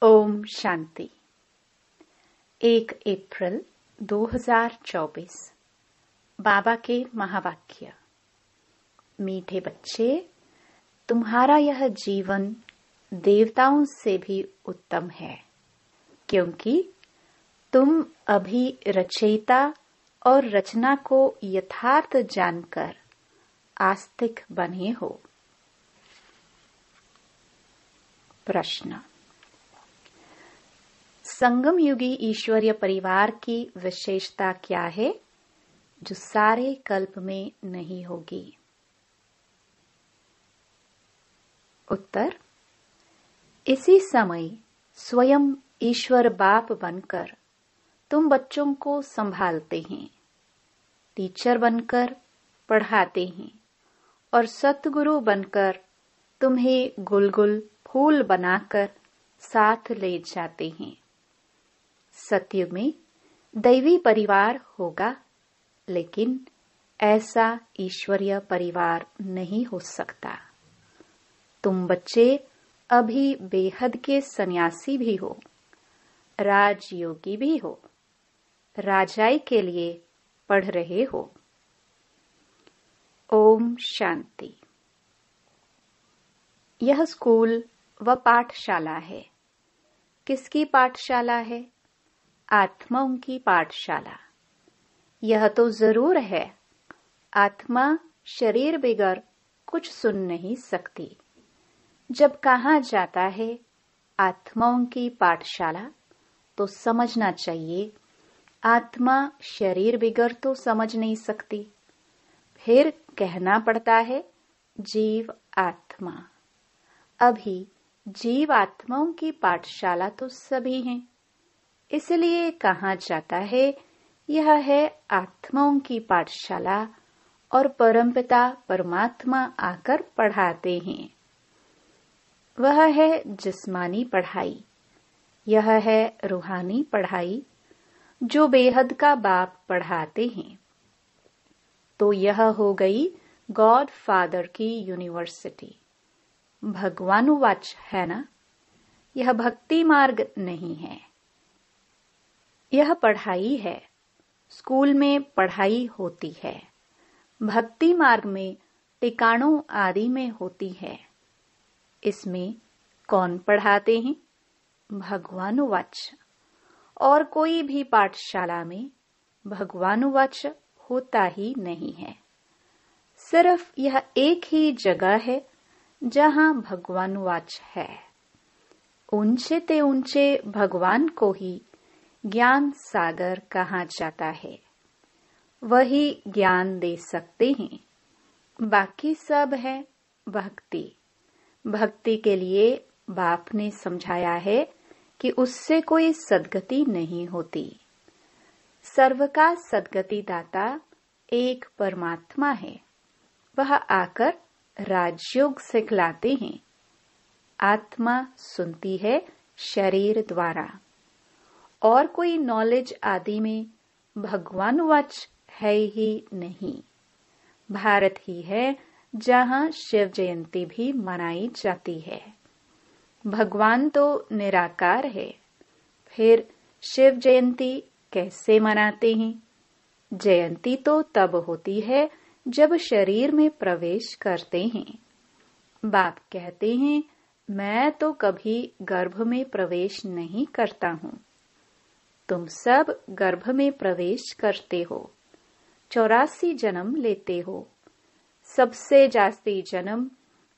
ओम शांति। 1 अप्रैल 2024। बाबा के महावाक्य। मीठे बच्चे, तुम्हारा यह जीवन देवताओं से भी उत्तम है, क्योंकि तुम अभी रचयिता और रचना को यथार्थ जानकर आस्तिक बने हो। प्रश्न। संगम युगी ईश्वरीय परिवार की विशेषता क्या है जो सारे कल्प में नहीं होगी? उत्तर। इसी समय स्वयं ईश्वर बाप बनकर तुम बच्चों को संभालते हैं, टीचर बनकर पढ़ाते हैं और सतगुरु बनकर तुम्हें गुलगुल फूल बनाकर साथ ले जाते हैं। सत्युग में दैवी परिवार होगा, लेकिन ऐसा ईश्वरीय परिवार नहीं हो सकता। तुम बच्चे अभी बेहद के सन्यासी भी हो, राजयोगी भी हो, राजाई के लिए पढ़ रहे हो। ओम शांति। यह स्कूल व पाठशाला है। किसकी पाठशाला है? आत्माओं की पाठशाला। यह तो जरूर है, आत्मा शरीर बगैर कुछ सुन नहीं सकती। जब कहा जाता है आत्माओं की पाठशाला, तो समझना चाहिए आत्मा शरीर बगैर तो समझ नहीं सकती। फिर कहना पड़ता है जीव आत्मा। अभी जीव आत्माओं की पाठशाला तो सभी हैं, इसलिए कहा जाता है यह है आत्माओं की पाठशाला और परमपिता परमात्मा आकर पढ़ाते हैं। वह है जिस्मानी पढ़ाई, यह है रूहानी पढ़ाई जो बेहद का बाप पढ़ाते हैं। तो यह हो गई गॉड फादर की यूनिवर्सिटी। भगवानुवाच है ना? यह भक्ति मार्ग नहीं है, यह पढ़ाई है। स्कूल में पढ़ाई होती है, भक्ति मार्ग में टिकाणों आदि में होती है। इसमें कौन पढ़ाते हैं? भगवानुवाच। और कोई भी पाठशाला में भगवानुवाच होता ही नहीं है। सिर्फ यह एक ही जगह है जहां भगवानुवाच है। ऊंचे ते ऊंचे भगवान को ही ज्ञान सागर कहा जाता है, वही ज्ञान दे सकते हैं। बाकी सब है भक्ति। भक्ति के लिए बाप ने समझाया है कि उससे कोई सद्गति नहीं होती। सर्व का सद्गति दाता एक परमात्मा है, वह आकर राजयोग सिखलाते हैं। आत्मा सुनती है शरीर द्वारा, और कोई नॉलेज आदि में भगवानुवाच है ही नहीं। भारत ही है जहां शिव जयंती भी मनाई जाती है। भगवान तो निराकार है, फिर शिव जयंती कैसे मनाते हैं? जयंती तो तब होती है जब शरीर में प्रवेश करते हैं। बाप कहते हैं मैं तो कभी गर्भ में प्रवेश नहीं करता हूँ। तुम सब गर्भ में प्रवेश करते हो, 84 जन्म लेते हो। सबसे जास्ती जन्म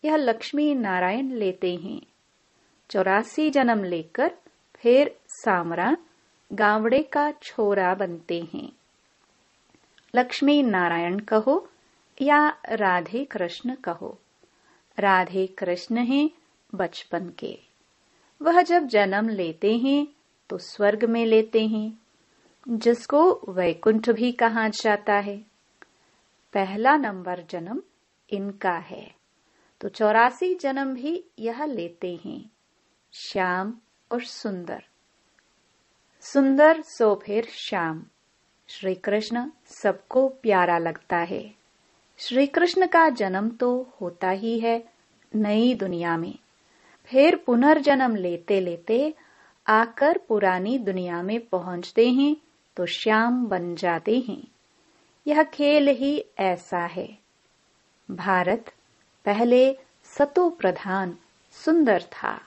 यह लक्ष्मी नारायण लेते हैं। 84 जन्म लेकर फिर सामरा गावड़े का छोरा बनते हैं। लक्ष्मी नारायण कहो या राधे कृष्ण कहो, राधे कृष्ण हैं बचपन के। वह जब जन्म लेते हैं तो स्वर्ग में लेते हैं, जिसको वैकुंठ भी कहा जाता है। पहला नंबर जन्म इनका है, तो 84 जन्म भी यह लेते हैं। श्याम और सुंदर, सुंदर सो फिर श्याम। श्री कृष्ण सबको प्यारा लगता है। श्री कृष्ण का जन्म तो होता ही है नई दुनिया में, फिर पुनर्जन्म लेते लेते आकर पुरानी दुनिया में पहुंचते हैं तो श्याम बन जाते हैं। यह खेल ही ऐसा है। भारत पहले सतो प्रधान सुंदर था,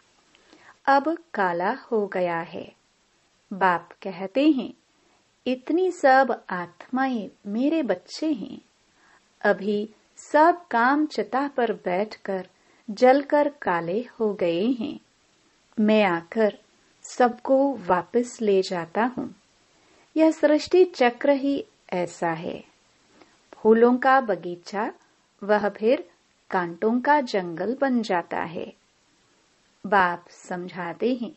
अब काला हो गया है। बाप कहते हैं, इतनी सब आत्माएं मेरे बच्चे हैं। अभी सब काम चिता पर बैठकर जलकर काले हो गए हैं। मैं आकर सबको वापस ले जाता हूँ। यह सृष्टि चक्र ही ऐसा है। फूलों का बगीचा वह फिर कांटों का जंगल बन जाता है। बाप समझाते हैं,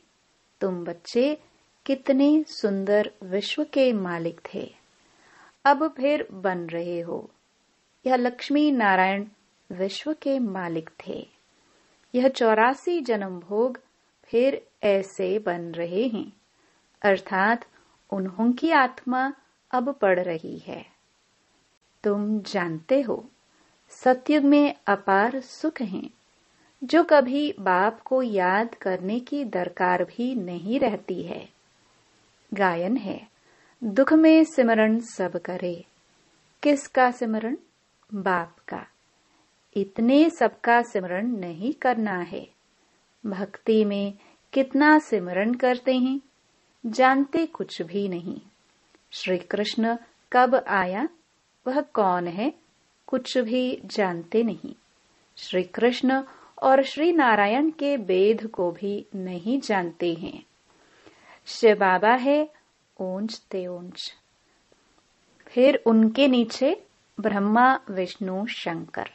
तुम बच्चे कितने सुंदर विश्व के मालिक थे, अब फिर बन रहे हो। यह लक्ष्मी नारायण विश्व के मालिक थे। यह 84 जन्म भोग फिर ऐसे बन रहे हैं, अर्थात उन्हों की आत्मा अब पढ़ रही है। तुम जानते हो, सतयुग में अपार सुख हैं, जो कभी बाप को याद करने की दरकार भी नहीं रहती है। गायन है, दुख में सिमरण सब करे। किसका सिमरण? बाप का। इतने सबका सिमरण नहीं करना है। भक्ति में कितना सिमरण करते हैं, जानते कुछ भी नहीं। श्री कृष्ण कब आया, वह कौन है, कुछ भी जानते नहीं। श्री कृष्ण और श्री नारायण के वेद को भी नहीं जानते हैं। शिव बाबा है ऊंच ते ऊंच, फिर उनके नीचे ब्रह्मा विष्णु शंकर,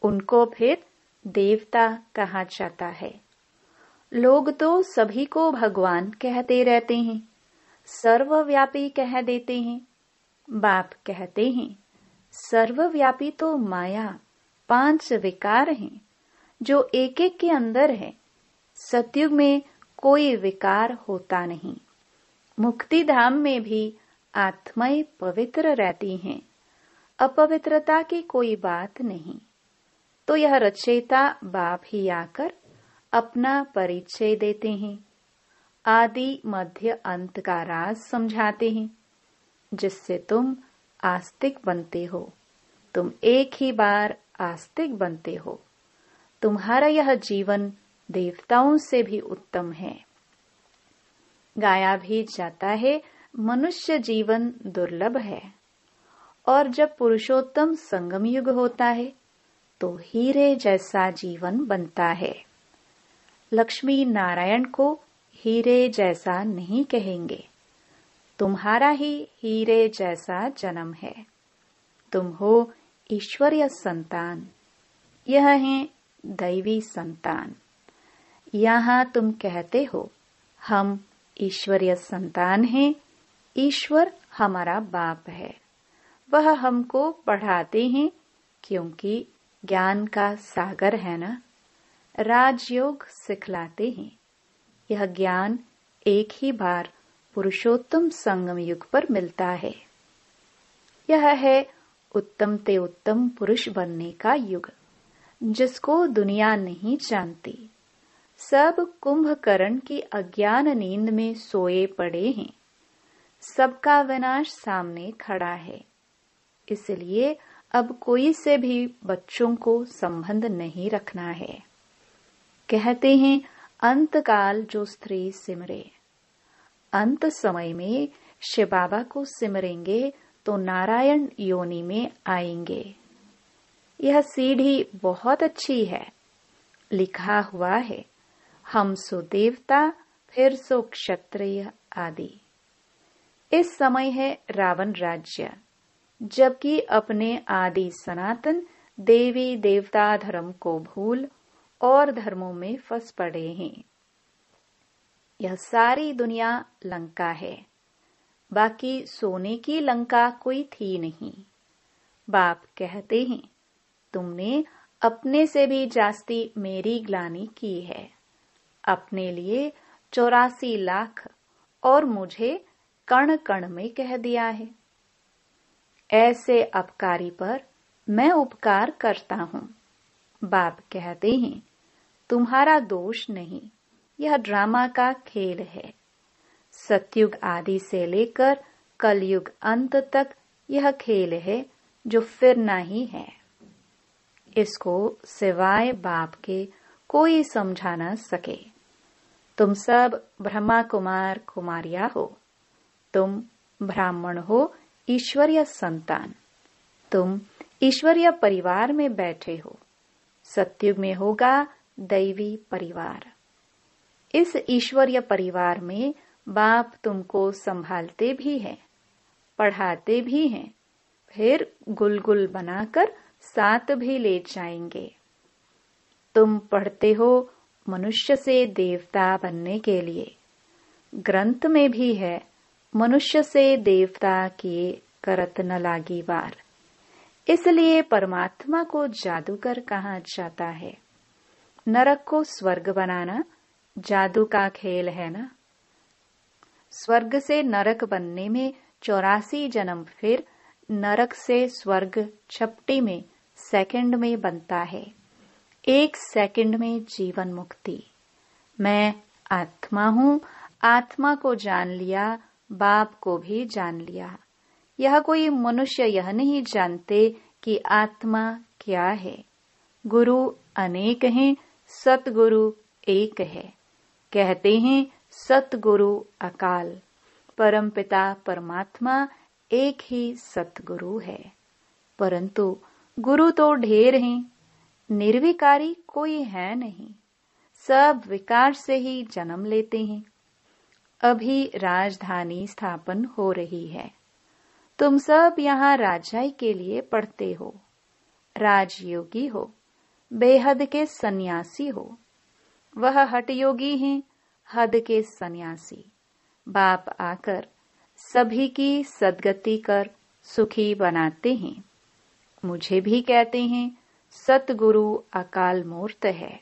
उनको फिर देवता कहा जाता है। लोग तो सभी को भगवान कहते रहते हैं, सर्वव्यापी कह देते हैं। बाप कहते हैं, सर्वव्यापी तो माया 5 विकार हैं, जो एक एक के अंदर है। सतयुग में कोई विकार होता नहीं। मुक्ति धाम में भी आत्माएं पवित्र रहती हैं, अपवित्रता की कोई बात नहीं। तो यह रचयिता बाप ही आकर अपना परिचय देते हैं, आदि मध्य अंत का राज समझाते हैं, जिससे तुम आस्तिक बनते हो। तुम एक ही बार आस्तिक बनते हो। तुम्हारा यह जीवन देवताओं से भी उत्तम है। गाया भी जाता है, मनुष्य जीवन दुर्लभ है, और जब पुरुषोत्तम संगम युग होता है तो हीरे जैसा जीवन बनता है। लक्ष्मी नारायण को हीरे जैसा नहीं कहेंगे। तुम्हारा ही हीरे जैसा जन्म है। तुम हो ईश्वरीय संतान, यह है दैवी संतान। यहाँ तुम कहते हो, हम ईश्वरीय संतान हैं, ईश्वर हमारा बाप है। वह हमको पढ़ाते हैं, क्योंकि ज्ञान का सागर है ना। राजयोग सिखलाते हैं। यह ज्ञान एक ही बार पुरुषोत्तम संगम युग पर मिलता है। यह है उत्तम ते उत्तम पुरुष बनने का युग, जिसको दुनिया नहीं जानती। सब कुंभकर्ण की अज्ञान नींद में सोए पड़े हैं। सबका विनाश सामने खड़ा है। इसलिए अब कोई से भी बच्चों को संबंध नहीं रखना है। कहते हैं, अंतकाल जो स्त्री सिमरे। अंत समय में शिव बाबा को सिमरेंगे तो नारायण योनि में आएंगे। यह सीढ़ी बहुत अच्छी है। लिखा हुआ है, हम सो देवता फिर सो क्षत्रिय आदि। इस समय है रावण राज्य, जबकि अपने आदि सनातन देवी देवता धर्म को भूल और धर्मों में फंस पड़े हैं। यह सारी दुनिया लंका है, बाकी सोने की लंका कोई थी नहीं। बाप कहते हैं, तुमने अपने से भी जास्ती मेरी ग्लानि की है। अपने लिए 84 लाख और मुझे कण कण में कह दिया है। ऐसे अपकारी पर मैं उपकार करता हूँ। बाप कहते हैं, तुम्हारा दोष नहीं, यह ड्रामा का खेल है। सतयुग आदि से लेकर कलयुग अंत तक यह खेल है जो फिरना ही है। इसको सिवाय बाप के कोई समझा न सके। तुम सब ब्रह्मा कुमार कुमारिया हो। तुम ब्राह्मण हो, ईश्वरीय संतान। तुम ईश्वरीय परिवार में बैठे हो। सतयुग में होगा दैवी परिवार। इस ईश्वरीय परिवार में बाप तुमको संभालते भी हैं, पढ़ाते भी हैं, फिर गुलगुल बनाकर साथ भी ले जाएंगे। तुम पढ़ते हो मनुष्य से देवता बनने के लिए। ग्रंथ में भी है, मनुष्य से देवता किए करत न लागी वार। इसलिए परमात्मा को जादूगर कहा जाता है। नरक को स्वर्ग बनाना जादू का खेल है ना। स्वर्ग से नरक बनने में 84 जन्म, फिर नरक से स्वर्ग झपटी में, सेकंड में बनता है। 1 सेकंड में जीवन मुक्ति। मैं आत्मा हूँ, आत्मा को जान लिया, बाप को भी जान लिया। यह कोई मनुष्य यह नहीं जानते कि आत्मा क्या है। गुरु अनेक हैं, सतगुरु एक है। कहते हैं सतगुरु अकाल, परमपिता परमात्मा एक ही सतगुरु है। परंतु गुरु तो ढेर हैं, निर्विकारी कोई है नहीं। सब विकार से ही जन्म लेते हैं। अभी राजधानी स्थापन हो रही है। तुम सब यहाँ राजाई के लिए पढ़ते हो। राजयोगी हो, बेहद के सन्यासी हो। वह हठयोगी हैं, हद के सन्यासी। बाप आकर सभी की सद्गति कर सुखी बनाते हैं। मुझे भी कहते हैं सतगुरु अकाल मूर्त है।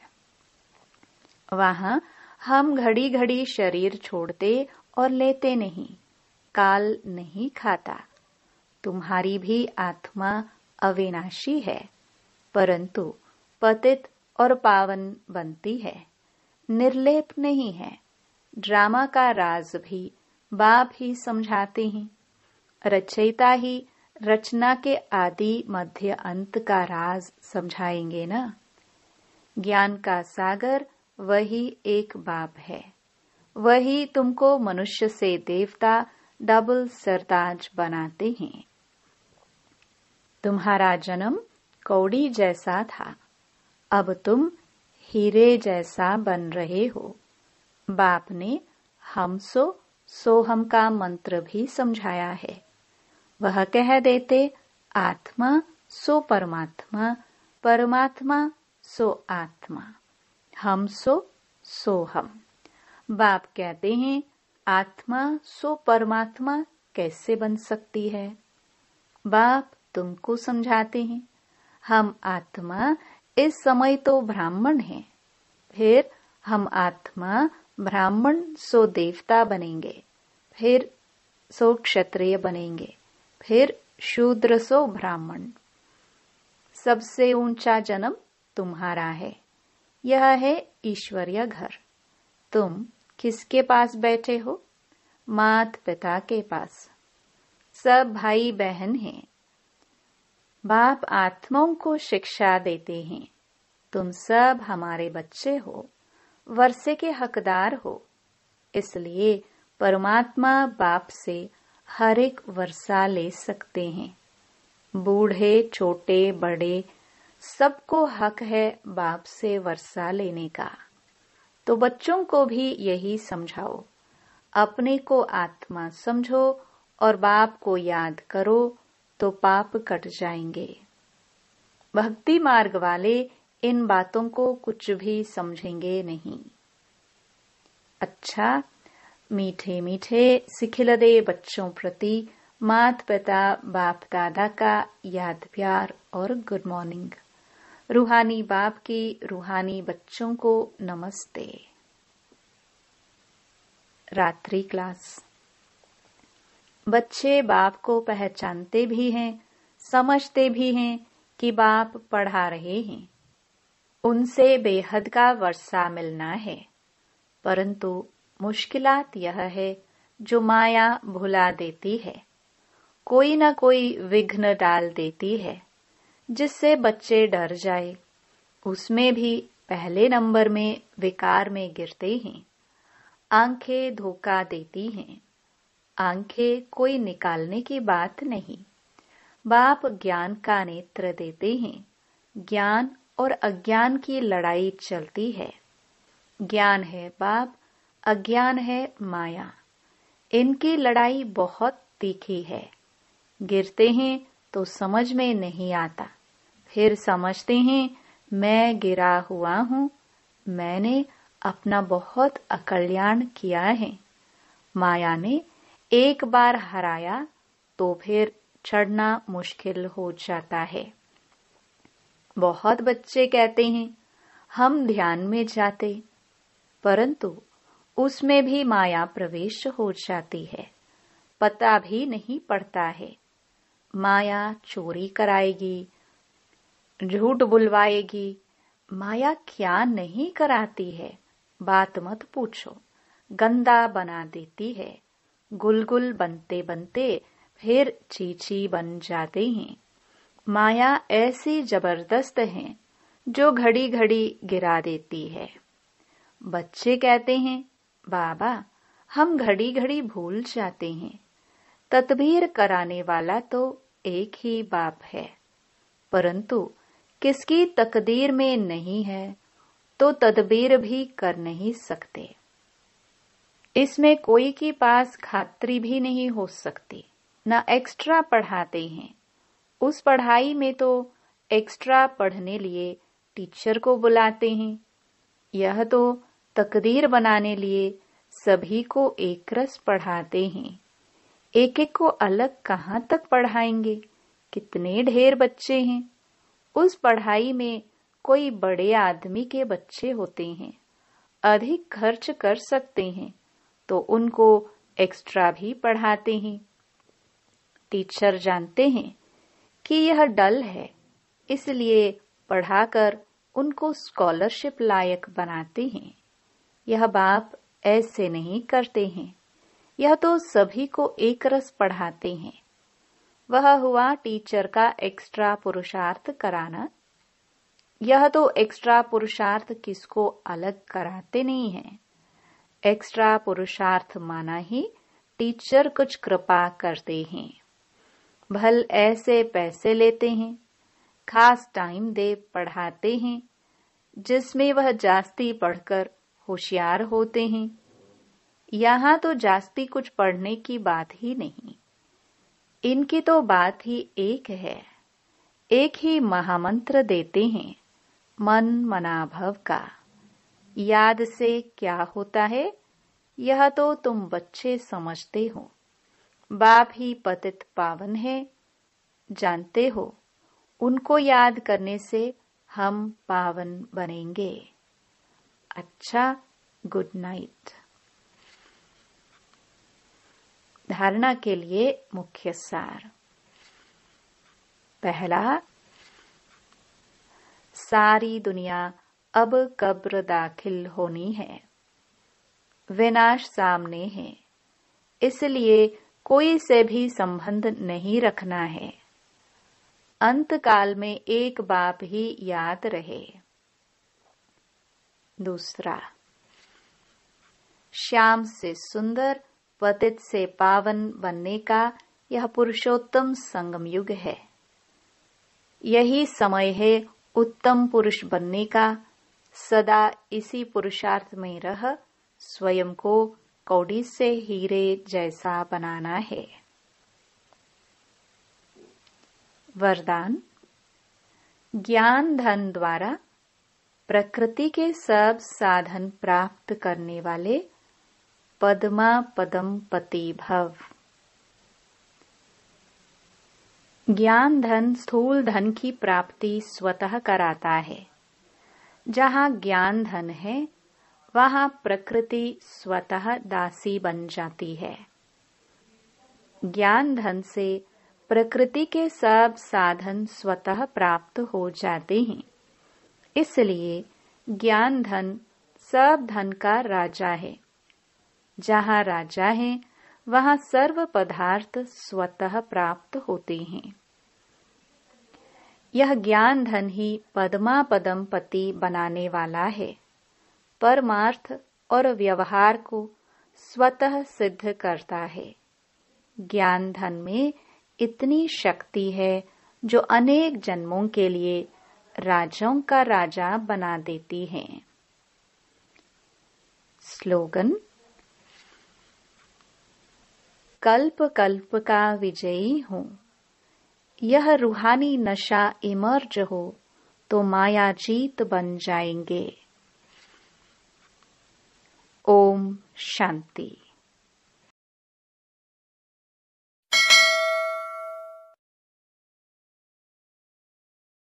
वहां हम घड़ी घड़ी शरीर छोड़ते और लेते नहीं। काल नहीं खाता। तुम्हारी भी आत्मा अविनाशी है, परंतु पतित और पावन बनती है, निर्लेप नहीं है। ड्रामा का राज भी बाप ही समझाते हैं। रचयिता ही रचना के आदि मध्य अंत का राज समझाएंगे ना। ज्ञान का सागर वही एक बाप है। वही तुमको मनुष्य से देवता डबल सरताज बनाते हैं। तुम्हारा जन्म कौड़ी जैसा था, अब तुम हीरे जैसा बन रहे हो। बाप ने हम सो हम का मंत्र भी समझाया है। वह कह देते आत्मा सो परमात्मा, परमात्मा सो आत्मा, हम सो हम। बाप कहते हैं आत्मा सो परमात्मा कैसे बन सकती है। बाप तुमको समझाते हैं हम आत्मा इस समय तो ब्राह्मण हैं, फिर हम आत्मा ब्राह्मण सो देवता बनेंगे, फिर सो क्षत्रिय बनेंगे, फिर शूद्र सो ब्राह्मण। सबसे ऊंचा जन्म तुम्हारा है। यह है ईश्वरीय घर। तुम किसके पास बैठे हो? मात पिता के पास। सब भाई बहन हैं। बाप आत्माओं को शिक्षा देते हैं। तुम सब हमारे बच्चे हो, वर्षे के हकदार हो। इसलिए परमात्मा बाप से हर एक वर्षा ले सकते हैं। बूढ़े छोटे बड़े सबको हक है बाप से वर्षा लेने का। तो बच्चों को भी यही समझाओ। अपने को आत्मा समझो और बाप को याद करो तो पाप कट जाएंगे। भक्ति मार्ग वाले इन बातों को कुछ भी समझेंगे नहीं। अच्छा, मीठे मीठे सिखिलदे बच्चों प्रति माता पिता बाप दादा का याद प्यार और गुड मॉर्निंग। रूहानी बाप की रूहानी बच्चों को नमस्ते। रात्रि क्लास। बच्चे बाप को पहचानते भी हैं, समझते भी हैं कि बाप पढ़ा रहे हैं। उनसे बेहद का वर्षा मिलना है। परंतु मुश्किलात यह है जो माया भुला देती है, कोई न कोई विघ्न डाल देती है जिससे बच्चे डर जाए। उसमें भी पहले नंबर में विकार में गिरते हैं। आंखें धोखा देती हैं। आंखें कोई निकालने की बात नहीं। बाप ज्ञान का नेत्र देते हैं। ज्ञान और अज्ञान की लड़ाई चलती है। ज्ञान है बाप, अज्ञान है माया। इनकी लड़ाई बहुत तीखी है। गिरते हैं तो समझ में नहीं आता, फिर समझते हैं मैं गिरा हुआ हूँ, मैंने अपना बहुत अकल्याण किया है। माया ने एक बार हराया तो फिर चढ़ना मुश्किल हो जाता है। बहुत बच्चे कहते हैं हम ध्यान में जाते, परंतु उसमें भी माया प्रवेश हो जाती है, पता भी नहीं पड़ता है। माया चोरी कराएगी, झूठ बुलवाएगी। माया क्या नहीं कराती है, बात मत पूछो। गंदा बना देती है। गुलगुल बनते बनते फिर चीची बन जाते हैं। माया ऐसी जबरदस्त है जो घड़ी घड़ी गिरा देती है। बच्चे कहते हैं बाबा हम घड़ी घड़ी भूल जाते हैं। तदबीर कराने वाला तो एक ही बाप है, परंतु किसकी तकदीर में नहीं है तो तदबीर भी कर नहीं सकते। इसमें कोई के पास खातरी भी नहीं हो सकती। न एक्स्ट्रा पढ़ाते हैं। उस पढ़ाई में तो एक्स्ट्रा पढ़ने लिए टीचर को बुलाते हैं। यह तो तकदीर बनाने लिए सभी को एक रस पढ़ाते हैं। एक एक को अलग कहाँ तक पढ़ाएंगे? कितने ढेर बच्चे हैं। उस पढ़ाई में कोई बड़े आदमी के बच्चे होते हैं, अधिक खर्च कर सकते हैं, तो उनको एक्स्ट्रा भी पढ़ाते हैं। टीचर जानते हैं कि यह डल है, इसलिए पढ़ाकर उनको स्कॉलरशिप लायक बनाते हैं। यह बाप ऐसे नहीं करते हैं। यह तो सभी को एक रस पढ़ाते हैं। वह हुआ टीचर का एक्स्ट्रा पुरुषार्थ कराना। यह तो एक्स्ट्रा पुरुषार्थ किसको अलग कराते नहीं हैं। एक्स्ट्रा पुरुषार्थ माना ही टीचर कुछ कृपा करते हैं। भल ऐसे पैसे लेते हैं, खास टाइम दे पढ़ाते हैं, जिसमें वह जास्ती पढ़कर होशियार होते हैं। यहाँ तो जास्ती कुछ पढ़ने की बात ही नहीं। इनकी तो बात ही एक है। एक ही महामंत्र देते हैं, मन मनाभव का। याद से क्या होता है यह तो तुम बच्चे समझते हो। बाप ही पतित पावन है, जानते हो। उनको याद करने से हम पावन बनेंगे। अच्छा, गुड नाइट। धारणा के लिए मुख्य सार। पहला, सारी दुनिया अब कब्र दाखिल होनी है। विनाश सामने है, इसलिए कोई से भी संबंध नहीं रखना है। अंत काल में एक बाप ही याद रहे। दूसरा, श्याम से सुंदर, पतित से पावन बनने का यह पुरुषोत्तम संगम युग है। यही समय है उत्तम पुरुष बनने का। सदा इसी पुरुषार्थ में रह स्वयं को कौड़ी से हीरे जैसा बनाना है। वरदान। ज्ञान धन द्वारा प्रकृति के सब साधन प्राप्त करने वाले पद्मा पदम पति भव। ज्ञान धन स्थूल धन की प्राप्ति स्वतः कराता है। जहाँ ज्ञान धन है वहाँ प्रकृति स्वतः दासी बन जाती है। ज्ञान धन से प्रकृति के सब साधन स्वतः प्राप्त हो जाते हैं। इसलिए ज्ञान धन सब धन का राजा है। जहाँ राजा है वहाँ सर्व पदार्थ स्वतः प्राप्त होते हैं। यह ज्ञान धन ही पद्मा पदम पति बनाने वाला है। परमार्थ और व्यवहार को स्वतः सिद्ध करता है। ज्ञान धन में इतनी शक्ति है जो अनेक जन्मों के लिए राजाओं का राजा बना देती है। स्लोगन: कल्प कल्प का विजयी हूँ। यह रूहानी नशा इमर्ज हो तो माया जीत बन जाएंगे। ओम शांति।